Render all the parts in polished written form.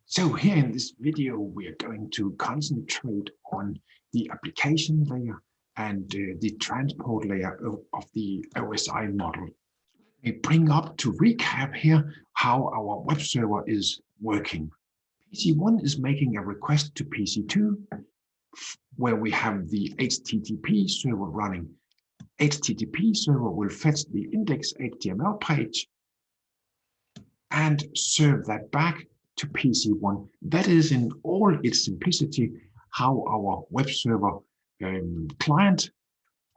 So here in this video, we are going to concentrate on the application layer and the transport layer of the OSI model. We bring up to recap here how our web server is working. PC1 is making a request to PC2 where we have the HTTP server running. HTTP server will fetch the index.html page and serve that back to PC1. That is in all its simplicity how our web server client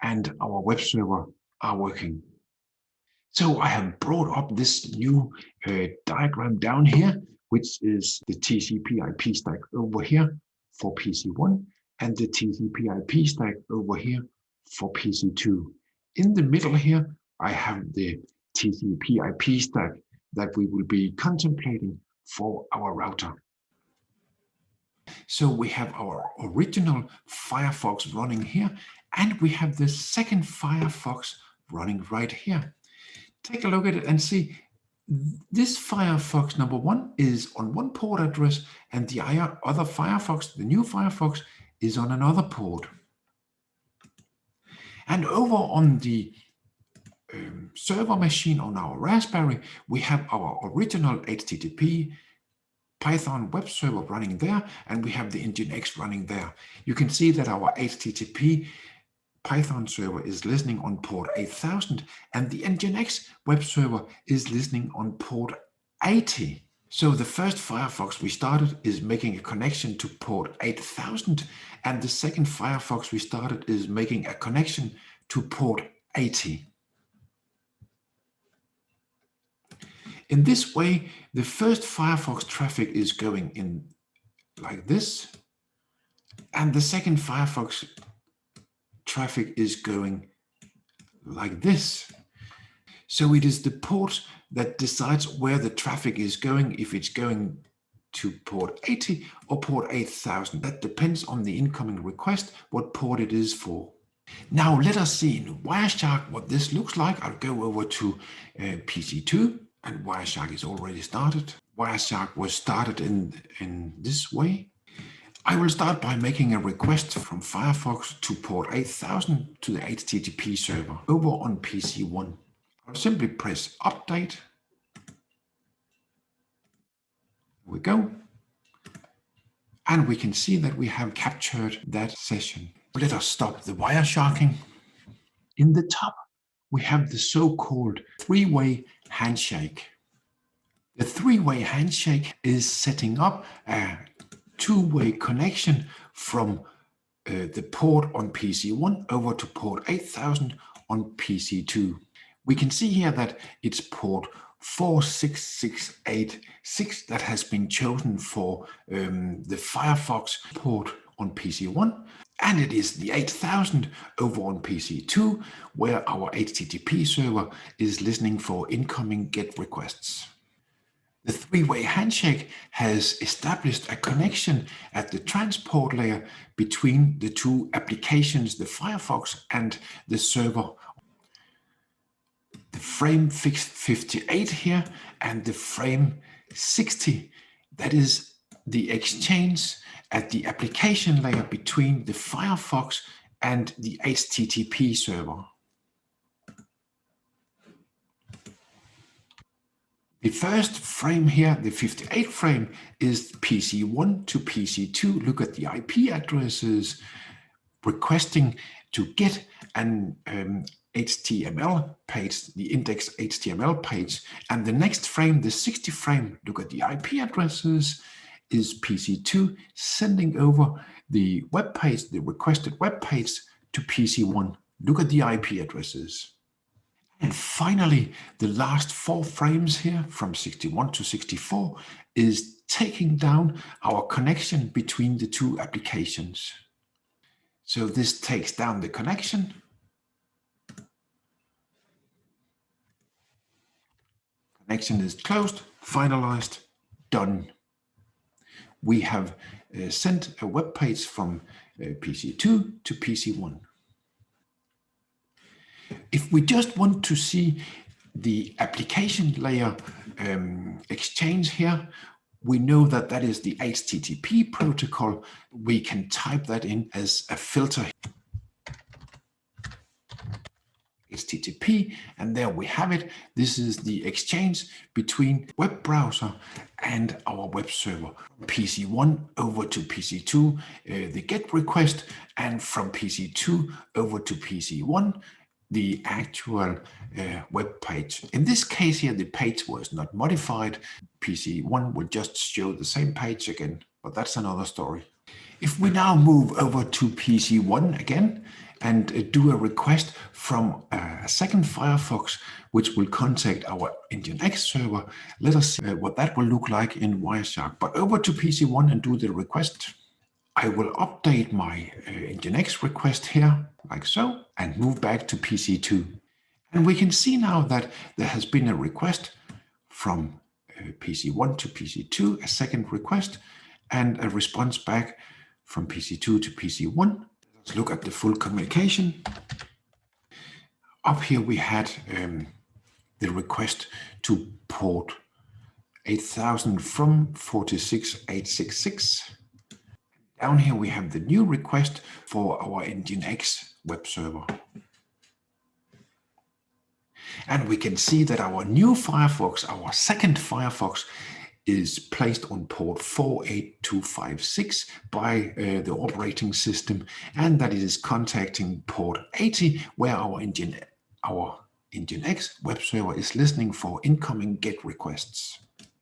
and our web server are working. So I have brought up this new diagram down here, which is the TCP IP stack over here for PC1 and the TCP IP stack over here for PC2. In the middle here, I have the TCP IP stack that we will be contemplating for our router. So we have our original Firefox running here, and we have the second Firefox running right here. Take a look at it and see this Firefox number 1 is on one port address, and the other Firefox, the new Firefox, is on another port. And over on the server machine on our Raspberry, we have our original HTTP Python web server running there, and we have the Nginx running there. You can see that our HTTP Python server is listening on port 8000, and the Nginx web server is listening on port 80. So the first Firefox we started is making a connection to port 8000, and the second Firefox we started is making a connection to port 80. In this way, the first Firefox traffic is going in like this, and the second Firefox traffic is going like this. So it is the port that decides where the traffic is going, if it's going to port 80 or port 8000. That depends on the incoming request, what port it is for. Now let us see in Wireshark what this looks like. I'll go over to PC2. And Wireshark is already started. Wireshark was started in this way. I will start by making a request from Firefox to port 8000 to the HTTP server over on PC1. I'll simply press update. Here we go. And we can see that we have captured that session. Let us stop the Wiresharking. In the top, we have the so-called three-way handshake. The three-way handshake is setting up a two-way connection from the port on PC1 over to port 8000 on PC2. We can see here that it's port 46686 that has been chosen for the Firefox port on PC1. And it is the 8000 over on PC2, where our HTTP server is listening for incoming GET requests. The three-way handshake has established a connection at the transport layer between the two applications, the Firefox and the server. The frame 58 here and the frame 60, that is the exchange at the application layer between the Firefox and the HTTP server. The first frame here, the 58 frame, is PC1 to PC2. Look at the IP addresses requesting to get an HTML page, the index HTML page. And the next frame, the 60 frame, look at the IP addresses, is PC2 sending over the web page, the requested web page to PC1. Look at the IP addresses. And finally, the last four frames here from 61 to 64 is taking down our connection between the two applications. So this takes down the connection. Connection is closed, finalized, done. We have sent a web page from PC2 to PC1. If we just want to see the application layer exchange here, We know that that is the HTTP protocol. We can type that in as a filter, HTTP, and there we have it. This is the exchange between web browser and our web server. PC1 over to PC2, the GET request, and from PC2 over to PC1, the actual web page. In this case here, the page was not modified. PC1 will just show the same page again, but that's another story. If we now move over to PC1 again and do a request from a second Firefox, which will contact our Nginx server, let us see what that will look like in Wireshark. But over to PC1 and do the request. I will update my Nginx request here, like so, and move back to PC2. And we can see now that there has been a request from PC1 to PC2, a second request, and a response back from PC2 to PC1. Let's look at the full communication. Up here we had the request to port 8000 from 46866. Down here we have the new request for our Nginx web server. And we can see that our new Firefox, our second Firefox, is placed on port 48256 by the operating system, and that it is contacting port 80, where our Nginx web server is listening for incoming GET requests.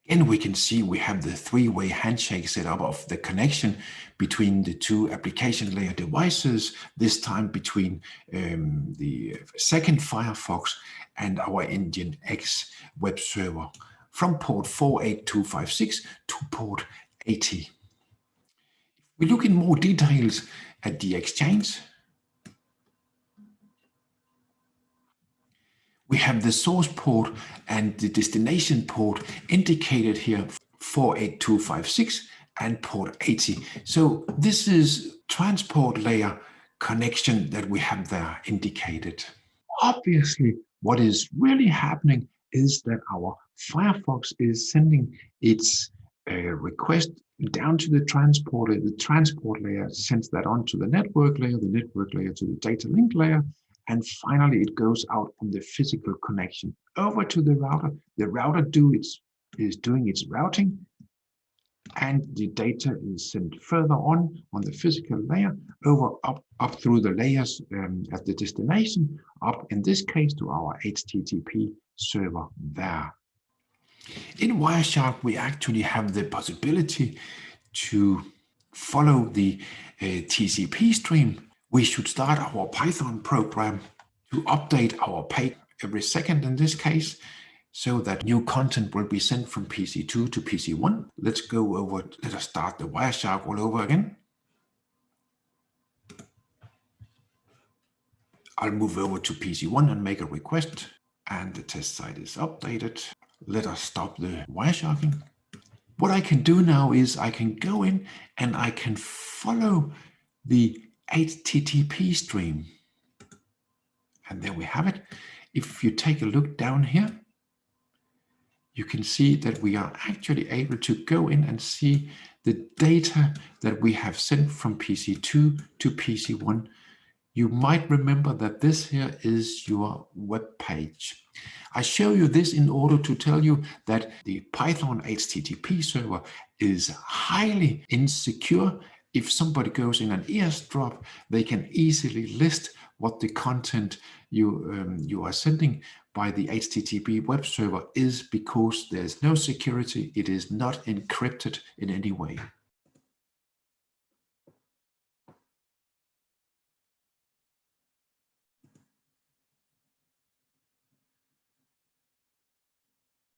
And we can see we have the three-way handshake set up of the connection between the two application layer devices, this time between the second Firefox and our Nginx web server, from port 48256 to port 80. If we look in more details at the exchange, we have the source port and the destination port indicated here, 48256 and port 80. So this is transport layer connection that we have there indicated. Obviously, what is really happening is that our Firefox is sending its request down to the transporter. The transport layer sends that on to the network layer to the data link layer, and finally it goes out from the physical connection over to the router. The router is doing its routing, and the data is sent further on the physical layer up through the layers at the destination, up in this case to our HTTP server there. In Wireshark, we actually have the possibility to follow the TCP stream. We should start our Python program to update our page every second in this case, so that new content will be sent from PC2 to PC1. Let's go over, let us start the Wireshark all over again. I'll move over to PC1 and make a request, and the test site is updated. Let us stop the Wiresharking. What I can do now is I can go in and I can follow the HTTP stream. And there we have it. If you take a look down here, you can see that we are actually able to go in and see the data that we have sent from PC2 to PC1. You might remember that this here is your web page. I show you this in order to tell you that the Python HTTP server is highly insecure. If somebody goes in an eavesdrop, they can easily list what the content you are sending by the HTTP web server is, because there's no security. It is not encrypted in any way.